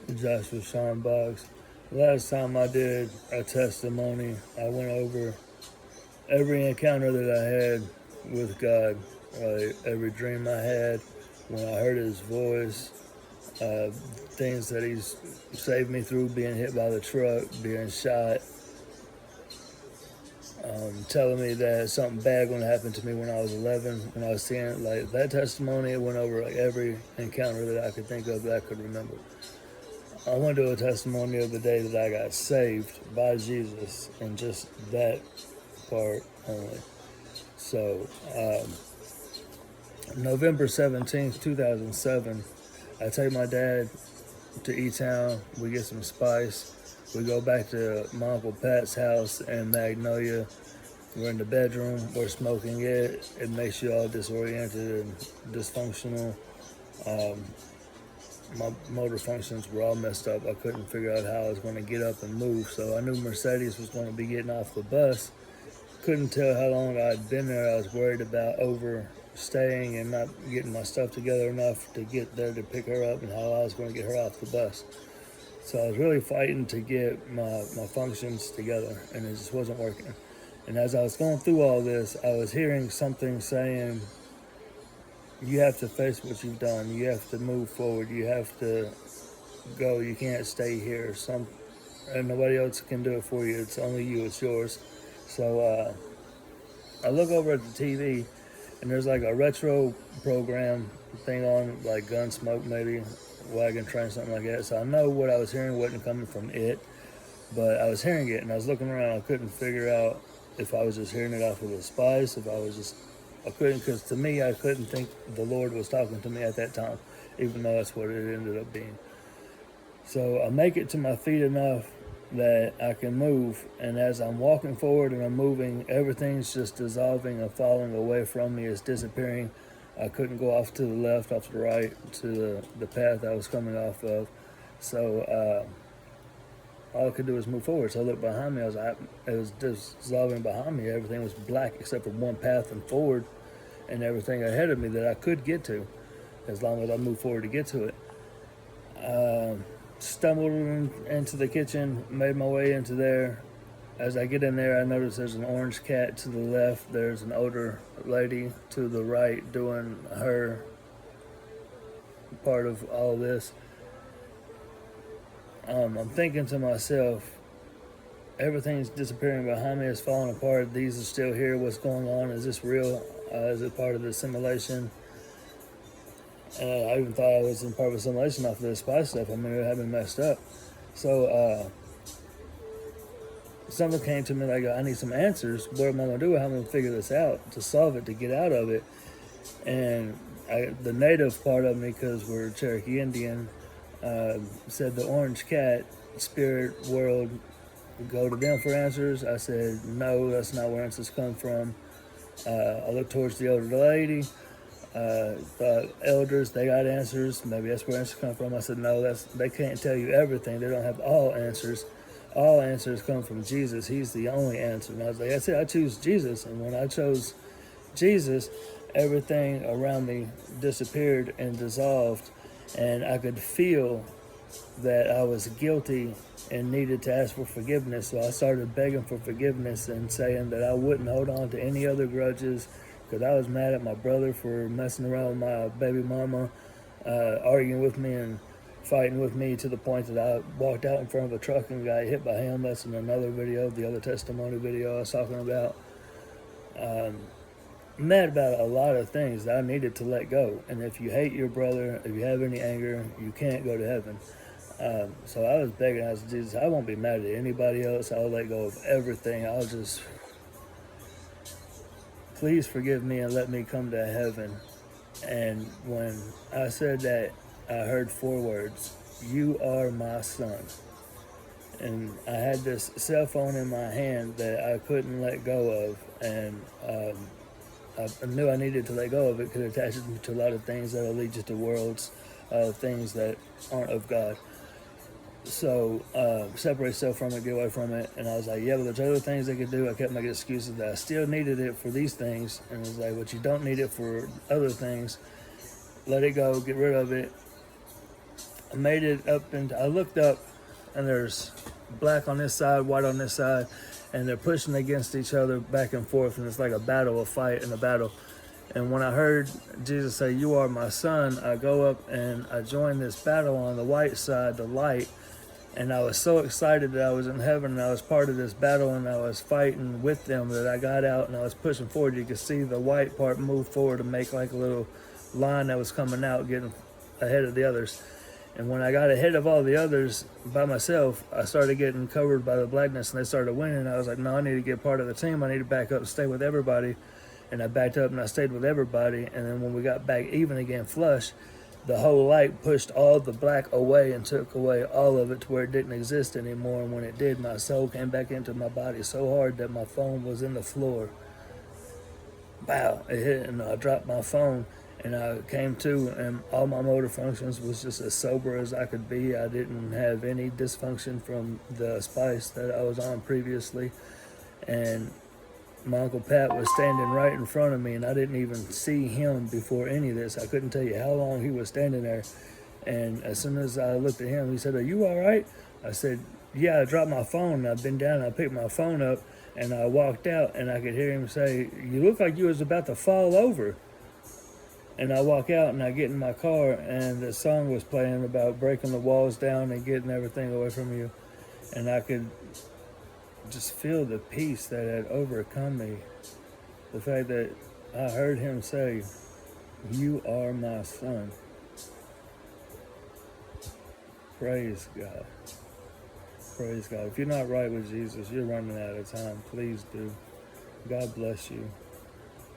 Joshua Sean Boggs. Last time I did a testimony, I went over every encounter that I had with God, every dream I had, when I heard His voice, things that He's saved me through, being hit by the truck, being shot, telling me that something bad going to happen to me when I was 11. When I was 10, like that testimony, it went over like every encounter that I could think of that I could remember. I went to a testimony of the day that I got saved by Jesus, and just that part only. So, November 17th, 2007, I take my dad to E-Town. We get some spice. We go back to my Uncle Pat's house in Magnolia. We're in the bedroom. We're smoking it. It makes you all disoriented and dysfunctional. My motor functions were all messed up. I couldn't figure out how I was going to get up and move. So I knew Mercedes was going to be getting off the bus. Couldn't tell how long I'd been there. I was worried about overstaying and not getting my stuff together enough to get there to pick her up, and how I was going to get her off the bus. So I was really fighting to get my functions together, and it just wasn't working. And as I was going through all this, I was hearing something saying, you have to face what you've done. You have to move forward. You have to go. You can't stay here. And nobody else can do it for you. It's only you. It's yours. So I look over at the TV, and there's like a retro program thing on, like Gunsmoke maybe, Wagon Train, something like that. So I know what I was hearing wasn't coming from it, but I was hearing it, and I was looking around. I couldn't figure out if I was just hearing it off of the spice, I couldn't, because to me, I couldn't think the Lord was talking to me at that time, even though that's what it ended up being. So I make it to my feet enough that I can move, and as I'm walking forward and I'm moving, everything's just dissolving and falling away from me. It's disappearing. I couldn't go off to the left, off to the right, to the path I was coming off of. So all I could do was move forward. So I looked behind me. It was dissolving behind me. Everything was black except for one path and forward, and everything ahead of me that I could get to, as long as I moved forward to get to it. Stumbled into the kitchen, made my way into there. As I get in there, I notice there's an orange cat to the left. There's an older lady to the right doing her part of all this. I'm thinking to myself, everything's disappearing behind me. It's falling apart. These are still here. What's going on? Is this real? Is it part of the simulation? I even thought I was in part of a simulation off of this spy stuff. I mean, it had been messed up. So something came to me like, I need some answers. What am I going to do? How am I going to figure this out to solve it, to get out of it? And the native part of me, because we're Cherokee Indian, said the orange cat, spirit world, go to them for answers. I said, no, that's not where answers come from. I looked towards the older lady. The elders, they got answers. Maybe that's where answers come from. I said, no, they can't tell you everything. They don't have all answers. All answers come from Jesus. He's the only answer. And I was like, I said, I choose Jesus. And when I chose Jesus, everything around me disappeared and dissolved. And I could feel that I was guilty and needed to ask for forgiveness. So I started begging for forgiveness and saying that I wouldn't hold on to any other grudges, because I was mad at my brother for messing around with my baby mama, arguing with me and fighting with me to the point that I walked out in front of a truck and got hit by him. That's in another video, the other testimony video I was talking about. Mad about a lot of things that I needed to let go. And if you hate your brother, if you have any anger, you can't go to heaven. So I was begging, I said, Jesus, I won't be mad at anybody else. I'll let go of everything. I'll just, please forgive me and let me come to heaven. And when I said that, I heard 4 words: you are my son. And I had this cell phone in my hand that I couldn't let go of, and I knew I needed to let go of it because it attaches me to a lot of things that will lead you to worlds, things that aren't of God. So separate yourself from it, get away from it. And I was like, yeah, but there's other things they could do. I kept making excuses that I still needed it for these things. And I was like, but you don't need it for other things. Let it go, get rid of it. I made it up, and I looked up, and there's black on this side, white on this side, and they're pushing against each other back and forth, and it's like a battle, a fight and a battle. And when I heard Jesus say, "You are my son," I go up and I join this battle on the white side, the light. And I was so excited that I was in heaven and I was part of this battle and I was fighting with them that I got out and I was pushing forward. You could see the white part move forward and make like a little line that was coming out, getting ahead of the others. And when I got ahead of all the others by myself, I started getting covered by the blackness and they started winning. I was like, no, I need to get part of the team. I need to back up and stay with everybody. And I backed up and I stayed with everybody. And then when we got back even again, flush, the whole light pushed all the black away and took away all of it to where it didn't exist anymore. And when it did, my soul came back into my body so hard that my phone was in the floor. Wow, it hit and I dropped my phone and I came to, and all my motor functions was just as sober as I could be. I didn't have any dysfunction from the spice that I was on previously. And my Uncle Pat was standing right in front of me, and I didn't even see him before any of this. I couldn't tell you how long he was standing there. And as soon as I looked at him, he said, "Are you all right?" I said, "Yeah, I dropped my phone. I've been down, and I picked my phone up, and I walked out, and I could hear him say, 'You look like you was about to fall over.'" And I walk out, and I get in my car, and the song was playing about breaking the walls down and getting everything away from you. And I could just feel the peace that had overcome me. The fact that I heard him say, "You are my son." Praise God. Praise God. If you're not right with Jesus, you're running out of time. Please do. God bless you.